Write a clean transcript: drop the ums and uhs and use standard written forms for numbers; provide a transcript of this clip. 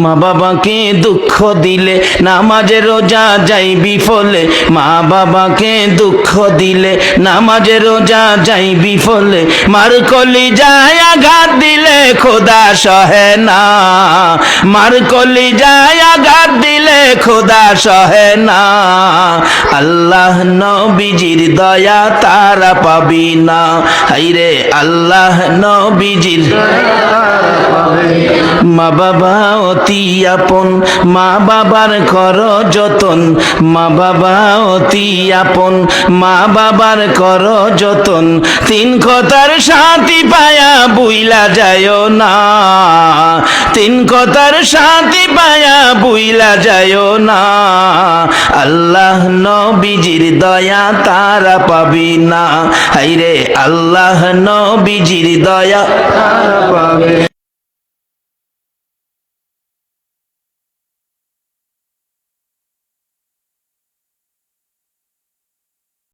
মা বাবাকে দুঃখ দিলে নামাজে রোজা যাই বিফলে, মা বাবাকে দুঃখ দিলে নামাজে রোজা যাই বিফলে, মার কলিজায় আঘাত দিলে খোদা সহে না, মার কলিজায় আঘাত দিলে খোদা সহে না, আল্লাহ নবীজির দয়া তারা পাবি না, হাইরে আল্লাহ নবীজির। মা বাবা অতি আপন, মা বাবার কর যতন, মা বাবা অতি আপন, মা বাবার কর যতন, তিন কথার সাথী পায়া বুইলা যায় না, তিন কথার সাথী পায়া বুইলা যায় না, আল্লাহ নবীজির দয়া তারা পাবি না, হাইরে আল্লাহ নবীজির দয়া তারা পাবে।